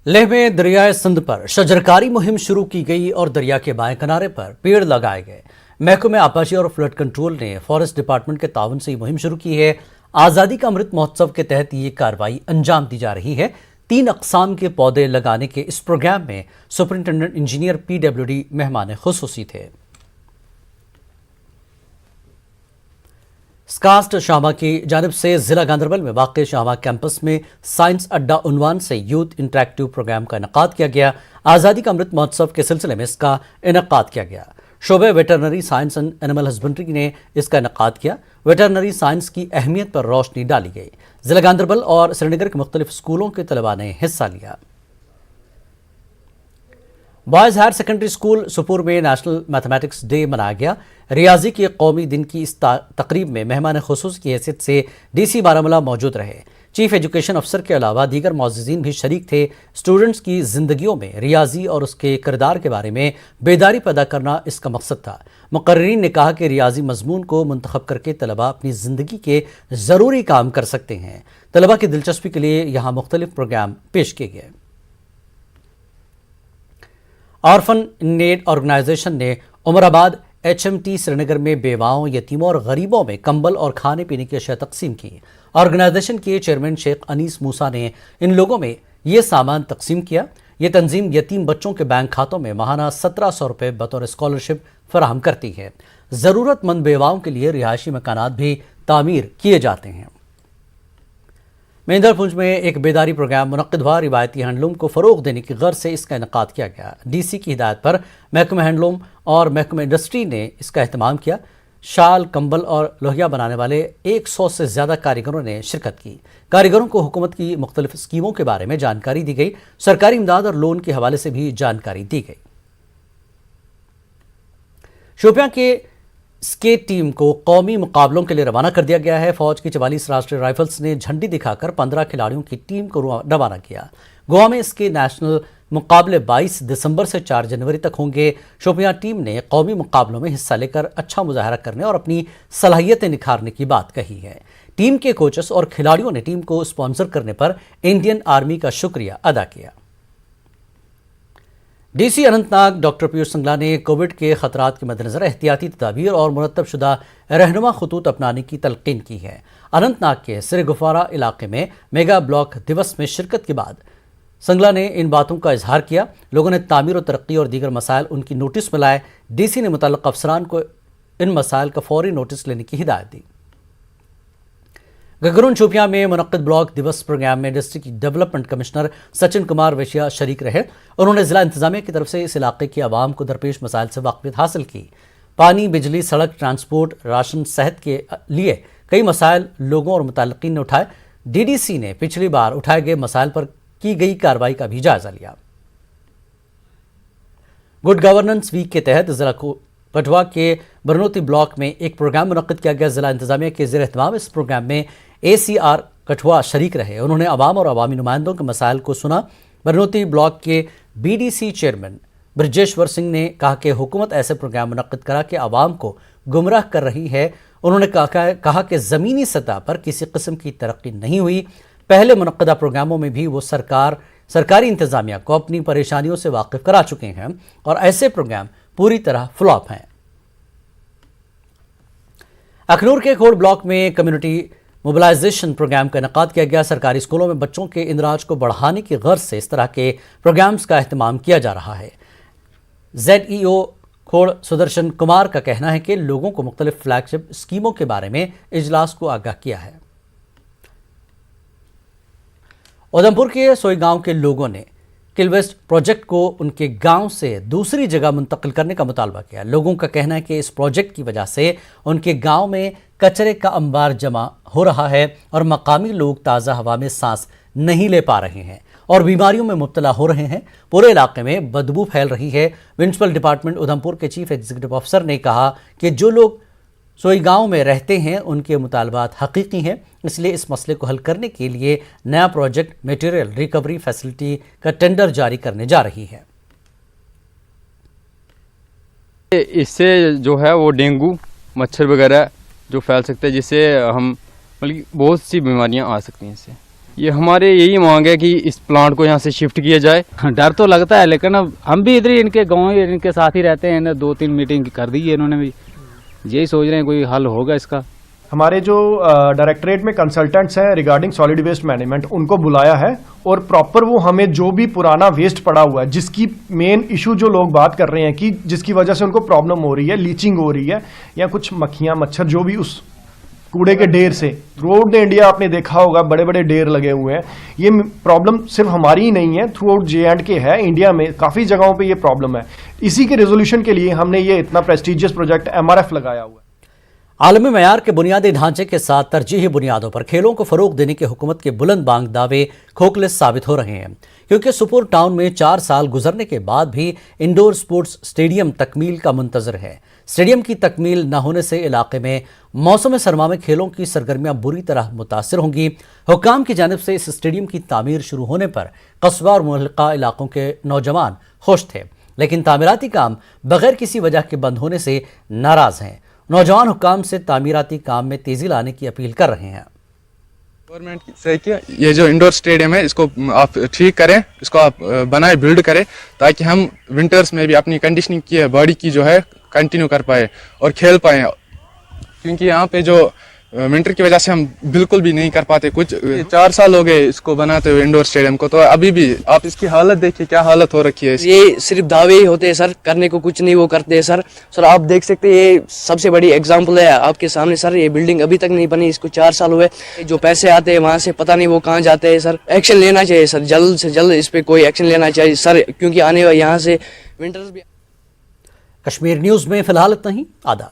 लेह में दरियाए सिंध पर शजरकारी मुहिम शुरू की गई और दरिया के बाएं किनारे पर पेड़ लगाए गए। महकमे आबकारी और फ्लड कंट्रोल ने फॉरेस्ट डिपार्टमेंट के ताउन से ये मुहिम शुरू की है। आज़ादी का अमृत महोत्सव के तहत ये कार्रवाई अंजाम दी जा रही है। 3 अक़साम के पौधे लगाने के इस प्रोग्राम में सुपरिंटेंडेंट इंजीनियर PWD मेहमान खुसूसी थे। स्कास्ट शामा की जानिब से जिला गांधरबल में वाक़ शामा कैंपस में साइंस अड्डा उन्वान से यूथ इंटरेक्टिव प्रोग्राम का इनेकाद किया गया। आज़ादी का अमृत महोत्सव के सिलसिले में इसका इनेकाद किया गया। शोबे veterinary science and animal husbandry ने इसका इनेकाद किया। वेटरनरी साइंस की अहमियत पर रोशनी डाली गई। जिला गांधरबल और श्रीनगर के मुख्तलिफ स्कूलों के तलबा ने हिस्सा लिया। Boys higher secondary school Sopore में नेशनल मैथमेटिक्स डे मनाया गया। रियाजी के कौमी दिन की इस तकरीब में मेहमान खुसूस की हैसियत से DC बारामूला मौजूद रहे। चीफ एजुकेशन अफसर के अलावा दीगर मौज़िज़ीन भी शरीक थे। स्टूडेंट्स की ज़िंदगियों में रियाजी और उसके किरदार के बारे में बेदारी पैदा करना इसका मकसद था। मुक़र्रिरीन ने कहा कि रियाजी मज़मून को मुंतखब करके तलबा अपनी ज़िंदगी के ज़रूरी काम कर सकते हैं। तलबा की दिलचस्पी के लिए यहाँ मुख्तलिफ प्रोग्राम पेश किए गए। ऑर्फन नेड ऑर्गेनाइजेशन ने उमराबाद HMT श्रीनगर में बेवाओं, यतीमों और गरीबों में कंबल और खाने पीने की अशिया तकसीम की। ऑर्गेनाइजेशन के चेयरमैन शेख अनीस मूसा ने इन लोगों में ये सामान तकसीम किया। ये तंजीम यतीम बच्चों के बैंक खातों में माहाना 1700 रुपये बतौर स्कॉलरशिप फराहम करती है। ज़रूरतमंद बेवाओं के लिए रिहायशी मकानात भी तामीर किए जाते हैं। मेंदरपुंज में एक बेदारी प्रोग्राम मुनक्किद हुआ। रिवायती हैंडलूम को फ़रोग़ देने की गर्ज से इसका इनेकाद किया गया। DC की हिदायत पर महकमा हैंडलूम और महकमा इंडस्ट्री ने इसका एहतमाम किया। शाल, कंबल और लोहिया बनाने वाले 100 से ज़्यादा कारीगरों ने शिरकत की। कारीगरों को हुकूमत की मुख्तलिफ स्कीमों के बारे में जानकारी दी गई। सरकारी इमदाद और लोन के हवाले से भी जानकारी दी गई। शोपियां के स्केट टीम को कौमी मुकाबलों के लिए रवाना कर दिया गया है। फौज की 44 राष्ट्रीय राइफल्स ने झंडी दिखाकर 15 खिलाड़ियों की टीम को रवाना किया। गोवा में इसके नेशनल मुकाबले 22 दिसंबर से 4 जनवरी तक होंगे। शोपियां टीम ने कौमी मुकाबलों में हिस्सा लेकर अच्छा मुजाहरा करने और अपनी सलाहियतें निखारने की बात कही है। टीम के कोचेस और खिलाड़ियों ने टीम को स्पॉन्सर करने पर इंडियन आर्मी का शुक्रिया अदा किया। DC अनंतनाग डॉक्टर पीयूष सिंगला ने कोविड के खतरात के मद्देनजर एहतियाती तदाबीर और मुरतब शुदा रहनुमा खतूत अपनाने की तलकीन की है। अनंतनाग के सिरगुफारा इलाके में मेगा ब्लॉक दिवस में शिरकत के बाद सिंगला ने इन बातों का इजहार किया। लोगों ने तामीर और तरक्की और दीगर मसाइल उनकी नोटिस में लाए। DC ने मुतल्लिक़ अफसरान को इन मसाइल का फौरी नोटिस लेने की हिदायत दी। गगरून शोपियां में मुनक्किद ब्लॉक दिवस प्रोग्राम में district development commissioner Sachin Kumar Vaishya शरीक रहे। उन्होंने जिला इंतजामिया की तरफ से इस इलाके की आवाम को दरपेश मसाइल से वाक़फियत हासिल की। पानी, बिजली, सड़क, ट्रांसपोर्ट, राशन, सेहत के लिए कई मसाइल लोगों और मुतल्लिक़ीन ने उठाए। DDC ने पिछली बार उठाए गए मसाइल पर की गई कार्रवाई का भी जायजा लिया। गुड गवर्नेंस वीक के तहत जिला कठुआ के बरनौती ब्लॉक में एक प्रोग्राम मुनक्किद किया गया। जिला इंतजामिया के ज़ेर एहतमाम इस प्रोग्राम में ACR कठुआ शरीक रहे। उन्होंने आवाम और अवामी नुमाइंदों के मसाइल को सुना। बरनौती ब्लॉक के BDC चेयरमैन ब्रजेश्वर सिंह ने कहा कि हुकूमत ऐसे प्रोग्राम मुनक्किद करा के आवाम को गुमराह कर रही है। उन्होंने कहा कि ज़मीनी सतह पर किसी किस्म की तरक्की नहीं हुई। पहले मुनक्किदा प्रोग्रामों में भी वो सरकारी इंतजामिया को अपनी परेशानियों से वाकिफ करा चुके हैं और ऐसे प्रोग्राम पूरी तरह फ्लॉप हैं। अखनूर के खोड़ ब्लॉक में कम्युनिटी मोबिलाइजेशन प्रोग्राम का इनेकाद किया गया। सरकारी स्कूलों में बच्चों के इंदराज को बढ़ाने की गर्ज से इस तरह के प्रोग्राम्स का अहतमाम किया जा रहा है। ZEO खोड़ सुदर्शन कुमार का कहना है कि लोगों को मुख्तलिफ फ्लैगशिप स्कीमों के बारे में इजलास को आगाह किया है। उधमपुर के सोई गांव के लोगों ने किलवेस्ट प्रोजेक्ट को उनके गांव से दूसरी जगह मुंतकिल करने का मुतालबा किया। लोगों का कहना है कि इस प्रोजेक्ट की वजह से उनके गांव में कचरे का अंबार जमा हो रहा है और मकामी लोग ताज़ा हवा में सांस नहीं ले पा रहे हैं और बीमारियों में मुब्तला हो रहे हैं। पूरे इलाके में बदबू फैल रही है। म्यूनसिपल डिपार्टमेंट उधमपुर के चीफ एग्जीक्यूटिव अफसर ने कहा कि जो लोग सोई गांव में रहते हैं उनके मुतालबात हकीकी हैं, इसलिए इस मसले को हल करने के लिए नया प्रोजेक्ट मटेरियल रिकवरी फैसिलिटी का टेंडर जारी करने जा रही है। इससे जो है वो डेंगू, मच्छर वगैरह जो फैल सकते हैं, जिससे हम मतलब बहुत सी बीमारियां आ सकती हैं इससे। ये हमारे यही मांग है कि इस प्लांट को यहाँ से शिफ्ट किया जाए। डर तो लगता है, लेकिन अब हम भी इधर ही इनके गाँव इनके साथ ही रहते हैं। 2-3 मीटिंग कर दी है इन्होंने भी, यही सोच रहे हैं कोई हल होगा इसका। हमारे जो डायरेक्टरेट में कंसल्टेंट्स हैं रिगार्डिंग सॉलिड वेस्ट मैनेजमेंट, उनको बुलाया है और प्रॉपर वो हमें जो भी पुराना वेस्ट पड़ा हुआ है, जिसकी मेन इशू जो लोग बात कर रहे हैं कि जिसकी वजह से उनको प्रॉब्लम हो रही है, लीचिंग हो रही है या कुछ मक्खियां मच्छर जो भी उस कूड़े के ढेर से, थ्रू आउट द इंडिया आपने देखा होगा बड़े बड़े ढेर लगे हुए हैं। ये प्रॉब्लम सिर्फ हमारी ही नहीं है, थ्रू आउट J&K है, इंडिया में काफ़ी जगहों पे ये प्रॉब्लम है। इसी के रेजोल्यूशन के लिए हमने ये इतना प्रेस्टिजियस प्रोजेक्ट MRF लगाया हुआ है। आलमी मयार के बुनियादी ढांचे के साथ तरजीही बुनियादों पर खेलों को फरोग देने की हुकूमत के बुलंद बांग दावे खोखले साबित हो रहे हैं, क्योंकि सुपुर टाउन में 4 साल गुजरने के बाद भी इंडोर स्पोर्ट्स स्टेडियम तकमील का मुंतजर है। स्टेडियम की तकमील न होने से इलाके में मौसम सरमा में खेलों की सरगर्मियां बुरी तरह मुतासिर होंगी। हुक्काम की जानिब से इस स्टेडियम की तामीर शुरू होने पर कस्बा और मुहल्का इलाकों के नौजवान खुश थे, लेकिन तामीराती काम बगैर किसी वजह के बंद होने से नाराज हैं। नौजवान हुक्काम से तामीराती काम में तेजी लाने की अपील कर रहे हैं। गवर्नमेंट से कि ये जो इंडोर स्टेडियम है इसको आप ठीक करें, इसको आप बनाए, बिल्ड करें, ताकि हम विंटर्स में भी अपनी कंडीशनिंग की बॉडी की जो है कंटिन्यू कर पाए और खेल पाए, क्योंकि यहाँ पे जो विंटर की वजह से हम बिल्कुल भी नहीं कर पाते। कुछ 4 साल हो गए इसको बनाते हुए इंडोर स्टेडियम को, तो अभी भी आप इसकी हालत देखिए, क्या हालत हो रखी है। ये सिर्फ दावे ही होते हैं सर, करने को कुछ नहीं वो करते हैं सर। आप देख सकते हैं ये सबसे बड़ी एग्जांपल है आपके सामने सर। ये बिल्डिंग अभी तक नहीं बनी, इसको 4 साल हुए। जो पैसे आते हैं वहाँ से पता नहीं वो कहाँ जाते हैं सर। एक्शन लेना चाहिए सर, जल्द से जल्द इस पे कोई एक्शन लेना चाहिए सर, क्योंकि आने वाले यहाँ से विंटर्स भी। कश्मीर न्यूज़ में फिलहाल इतना ही। आदाब।